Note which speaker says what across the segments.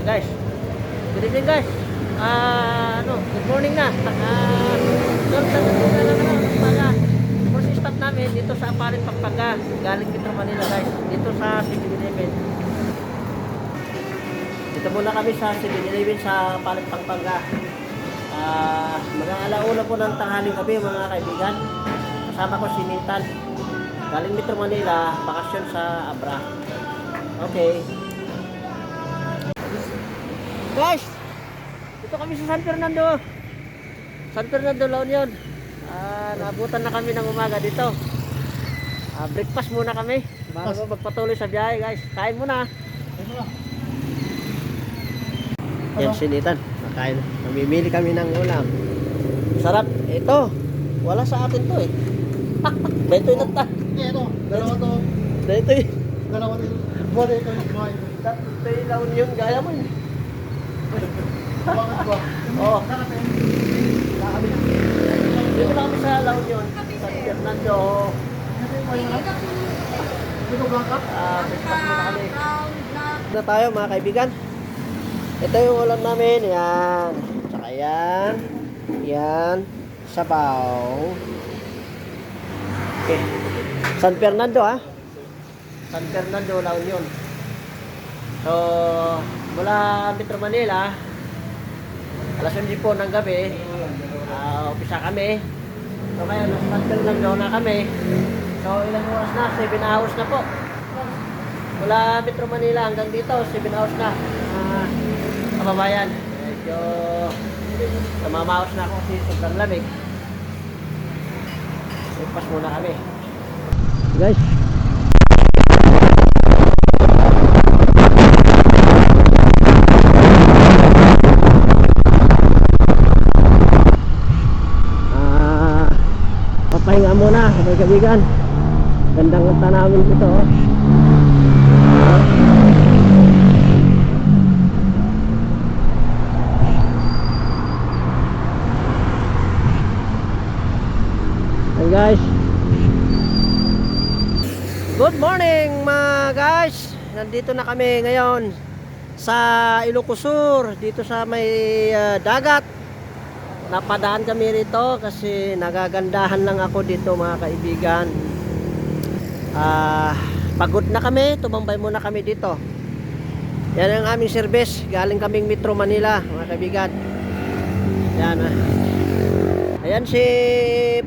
Speaker 1: Guys, good evening guys. Good morning na. First stop namin dito sa Aparit Pampanga. Galing Metro Manila guys. Dito sa 7-Eleven. Dito muna kami sa 7-Eleven sa Aparit Pampanga. Mag-aalauna po ng tanghaling gabi mga kaibigan. Kasama ko si Nathan. Galing Metro Manila, bakasyon sa Abra. Okay. Guys, dito kami sa San Fernando. San Fernando, La Union. Naabutan na kami ng umaga dito. Breakfast muna kami bago magpatuloy sa biyahe guys. Kain muna. Yan si Nathan. Nakain. Namimili kami ng ulam. Sarap. Ito. Wala sa atin to eh. Dito yung nagtan.
Speaker 2: Ito, dalawa to.
Speaker 1: Dito yung.
Speaker 2: Dalawa to. Bode ito yung buhay.
Speaker 1: Dito yung La Union. Gaya mo yun.
Speaker 2: Bakit ba?
Speaker 1: Oo. Dito na kami sa La Union. San Fernando.
Speaker 2: Dito bangka?
Speaker 1: Breakfast muna kami. Na tayo mga kaibigan. Ito yung ulam namin. Yan. Tsaka yan. Yan. Sabaw. Okay. San Fernando ha. San Fernando, La Union. So, mula Metro Manila, alas 11 po ng gabi, umpisa kami. So, ngayon, nasa San Fernando na kami. So, ilang oras na? 7 hours na po. Mula Metro Manila hanggang dito, 7 hours na. Kababayan, medyo namamaos na ako kasi sobrang lamig. Ipas muna kami. Guys, papahinga muna mga kaibigan. Gandang ang tanawin dito oh. Hey guys, good morning mga guys. Nandito na kami ngayon sa Ilocos Sur, dito sa may dagat. Napadaan kami rito kasi nagagandahan lang ako dito mga kaibigan. Pagod na kami, tumambay muna kami dito. Yan ang aming service, galing kaming Metro Manila mga kaibigan. Yan ayan si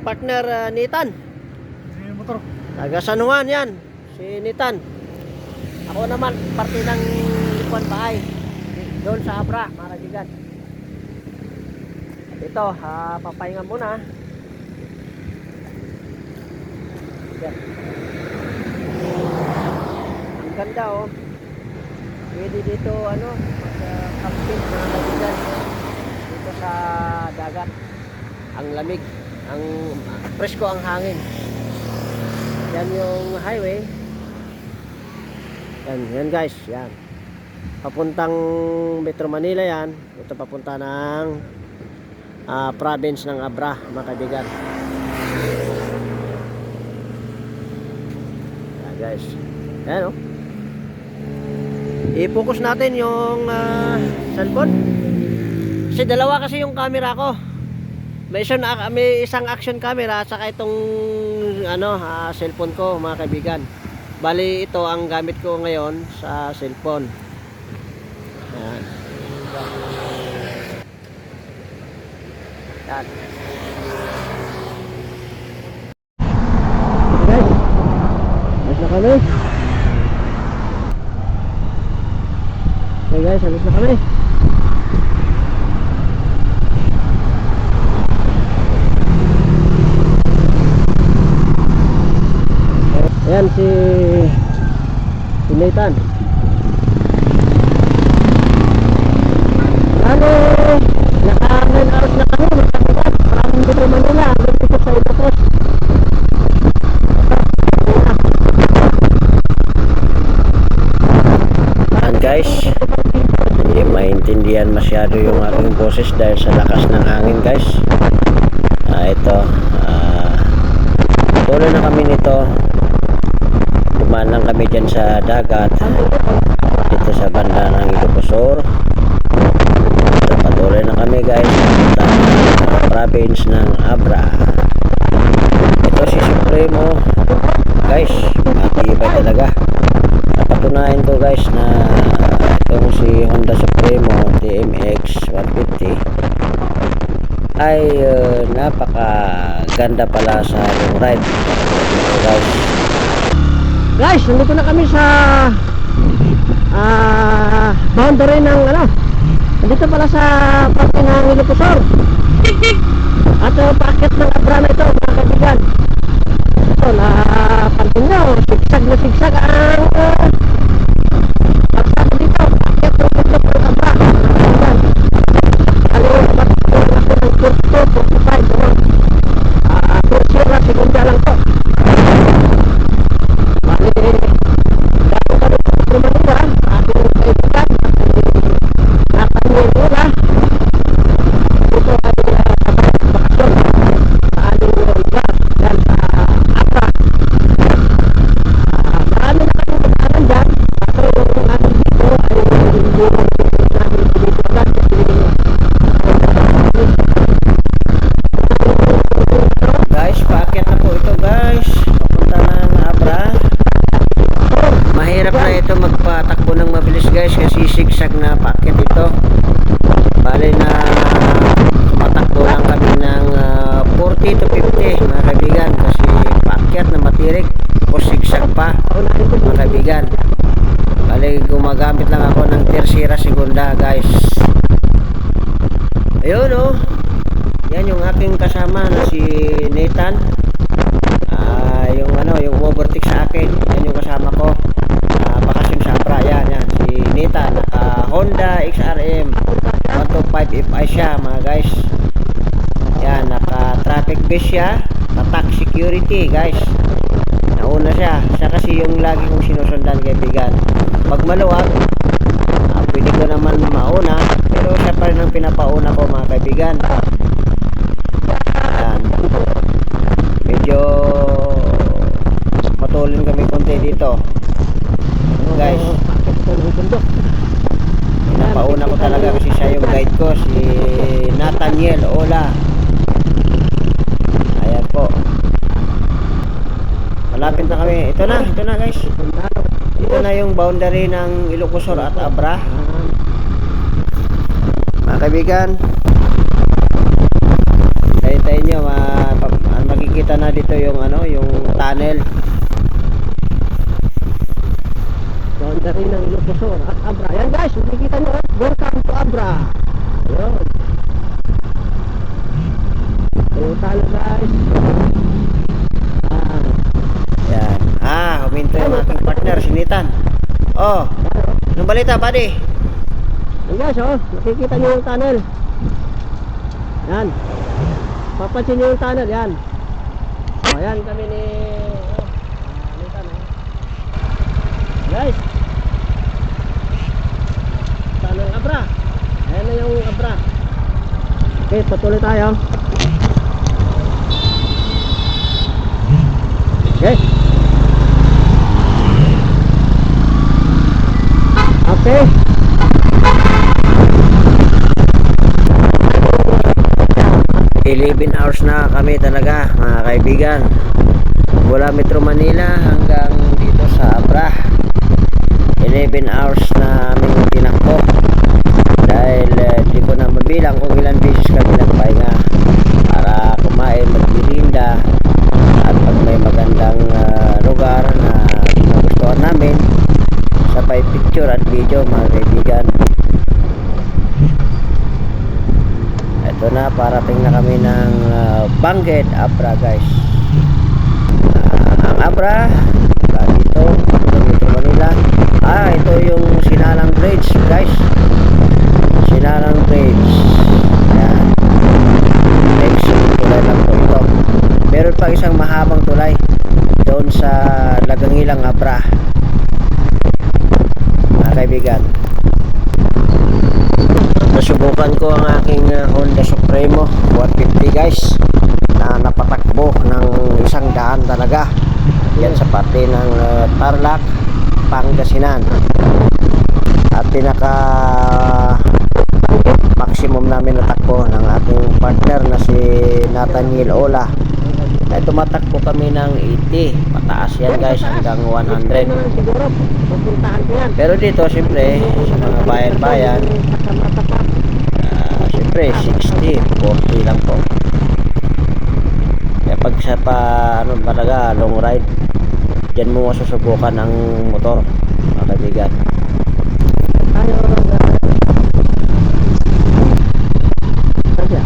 Speaker 1: partner Nathan.
Speaker 2: Sige motor.
Speaker 1: Taga San Juan yan, si Nathan. Ako naman, parte ng Likuan Bahay doon sa Abra mga kaibigan. Ito, papahinga muna. Yan. Ang ganda oh. Pwede dito camping mga kaibigan. Dito sa dagat. Ang lamig, ang presko ang hangin. Yan yung highway. Yan guys, yan. Papuntang Metro Manila yan. Ito papunta ng province ng Abra, mga kaibigan. Yan guys. Yan o. I-focus natin yung cellphone. Kasi dalawa kasi yung camera ko. May isang action camera at saka itong cellphone ko mga kaibigan. Bali ito ang gamit ko ngayon sa cellphone. Yan. Yan. Guys, alis na kami. Okay guys, alis na kami. Ayan si Nathan. Ano, naka-9 hours na kami magkakibat. Maraming dito Manila, hanggang dito sa Ilocos. Ayan guys, hindi maintindihan masyado yung aking boses dahil sa lakas ng hangin guys. Ito, tuloy na kami nito. Dumaan lang kami dyan sa dagat dito sa banda ng Ilocos Sur. Philippines ng Abra. Ito si Supremo guys, matibay talaga. Napatunayan ko guys na itong si Honda Supremo TMX 150 ay napaka-ganda pala sa long ride. Guys, nandito na kami sa boundary ng nandito pala sa parte ng Ilocosur. At packet ng Abra na ito, mga kaibigan. Ito na parte nyo, sigsag na sigsag ang pagsag dito, packet ng Abra, mga kaibigan. Ba't ako ng kurso, 45, kursira, segunda lang po. Bali, dahil kami sa Manila, ating kaibigan, Nathaniel Ola. Ito ay sabay bakasyon sa ating lugar dyan sa Abra. Marami na kami nagkaroon dyan, kaso yung ating dito ay hindi namin pinitulan kasi guys, paakyat na po ito guys, papunta ng Abra. Mahirap na ito magpatakbo ng mabilis guys kasi sigsag na paakyat ito. Bali na tumatakbo lang kami ng 40 to 50 mga kaibigan kasi paakyat na matirik o sigsag pa mga kaibigan. Bali gumagamit lang ako ng tercera segunda guys. Ayun oh, yan yung aking kasama na si Nathan. Yung overtake sa akin, yan yung kasama ko. Bakasyon sa Abra, yan si Nathan, naka Honda XRM 125 Fi siya mga guys. Yan, naka traffic base siya, tatak security guys. Nauna siya kasi yung lagi kong sinusundan kaibigan. Pag maluwag, pwede ko naman mauna, pero siya pa rin ang pinapauna ko mga kaibigan. Yan, medyo matulin kami konti dito guys. Pinapauna ko talaga kasi siya yung guide ko, si Nathaniel Ola. Ayan po, malapit na kami. Ito na guys, ito na yung boundary ng Ilocosur at Abra mga kaibigan. Tayo nyo, makikita na dito yung yung tunnel boundary ng Ilocosur at Abra. Yan guys, makikita nyo, welcome to Abra. Ayun, yung tunnel guys. Yan, huminto yung aking partner si Nathan. Oh, anong balita buddy? Yan guys, makikita nyo yung tunnel. Yan, papansin nyo yung tunnel, yan. Ayan kami ni Nathan guys, tunnel Abra. Ayan na yung Abra. Okay, patuloy tayo. Okay. Okay. 11 hours na kami talaga mga kaibigan, mula Metro Manila hanggang dito sa Abra. 11 hours na aming tinakbo dahil di ko na mabilang kung ilan beses kami nagpahinga para kumain, magbirinda, at pag may magandang lugar na nagustuhan namin, sabay picture at video mga kaibigan. Ito na, parating na kami ng Bangged, Abra guys. Ang Abra dito Metro Manila. Ito yung Sinalang Bridge guys, Sinalang Bridge. Ayan, next tulay lang po ito. Meron pa isang mahabang tulay doon sa Lagangilang Abra mga kaibigan. Nasubukan ko ang aking Honda Supremo 150 guys, na napatakbo ng 100 talaga yan sa parte ng Tarlac, Pangasinan. At pinaka maximum namin kami natakbo ng ating partner na si Nathaniel Ola. Ay tumatakbo kami ng 80. Pataas yan guys hanggang 100.
Speaker 3: Siguro, pupuntahan ko yan.
Speaker 1: Pero dito siyempre sa mga bayan-bayan, siyempre 60, 40 lang po. Kaya pag sa ano talaga long ride, diyan mo masusubukan ang motor, mga kaibigan.
Speaker 3: Tayo, Sasya.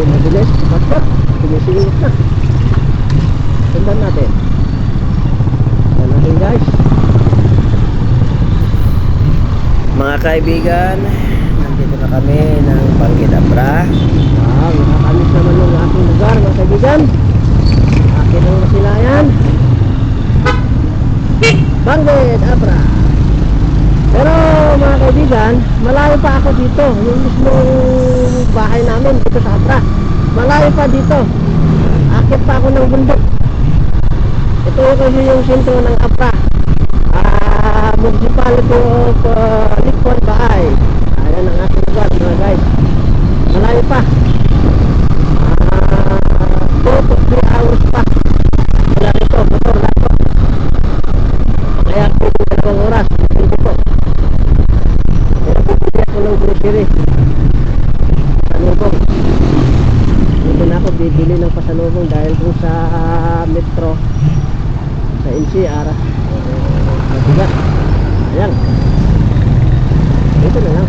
Speaker 3: Mabilis. Basta. Sumisilip na. Sundan natin. Sundan natin guys.
Speaker 1: Mga kaibigan, nandito na kami ng Banggit Abra.
Speaker 3: Wow, nakakamis naman yung ating lugar mga kaibigan. Akin ang masilayan. Banggit Abra. Pero mga kaibigan, malayo pa ako dito. Yung mismo bahay namin dito sa Abra. Malayo pa dito. Akit pa ako ng bundok. Ito kasi yung sentro ng Abra. Municipality of Likon Bahay. Ayan ang ating lugar mga guys. Malayo pa. 2 to 3 hours pa. Wala rito, motor lang po. Kaya po 2 oras. Hindi po. Kaya po bigyan ko ng grocery. Pasalubong. Dito na ako bibili ng pasalubong dahil kung sa metro sa NCR matigas. Ayan. Dito na lang.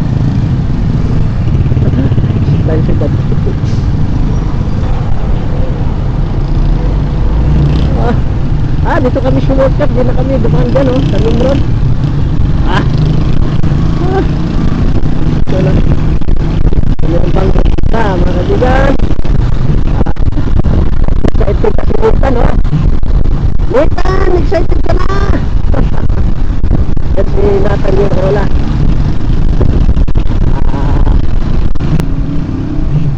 Speaker 3: Dahil sikat. Dito kami shortcut. Di na kami dumaan dyan, oh. Sa main road. Ito na. Ano ang bangkot na, mga kaibigan. Excited kasi Nathan, oh. Nathan, excited ka na. At si Nathan yung Ola.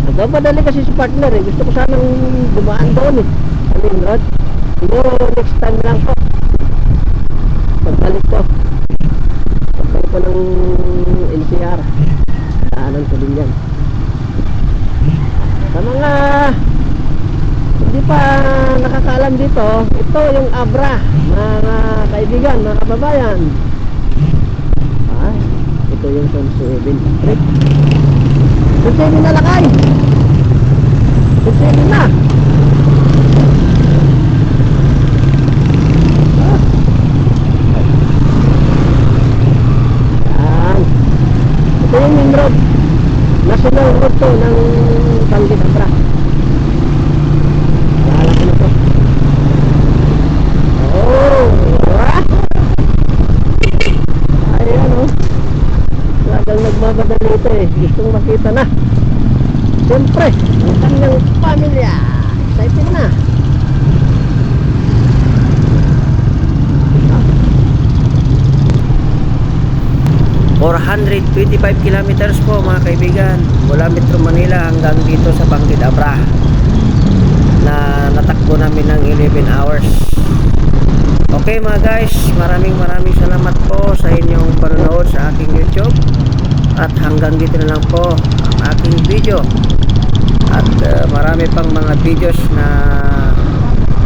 Speaker 3: Nagpapadali kasi si partner eh. Gusto ko sanang dumaan doon eh. Sa main road. Siguro next time lang po. Pagbalik ko. Pagbalik ko ng NCR. Daanan ko din yan. Sa mga hindi pa nakakaalam dito, ito yung Abra, mga kaibigan, mga kababayan. Ito yung Sunsuibin Street. Sunsuibin na lakay. Sunsuibin na. Yan. Ito yung main road. National road to ng Banggit Abra. Nagmamadali ito eh. Gustong makita na. Siyempre, ang kanyang pamilya. Excited na. ...425 kilometers po mga kaibigan... ...mula Metro Manila hanggang dito sa Banggit Abra... ...na natakbo namin ng 11 hours... Okay mga guys, maraming salamat po sa inyong panonood sa aking YouTube. At hanggang dito na lang po ang aking video. At marami pang mga videos na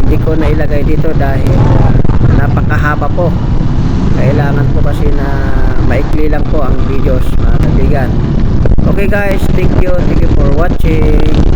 Speaker 3: hindi ko na ilagay dito dahil napakahaba po. Kailangan po kasi na maikli lang po ang videos mga kaibigan. Okay guys, thank you for watching.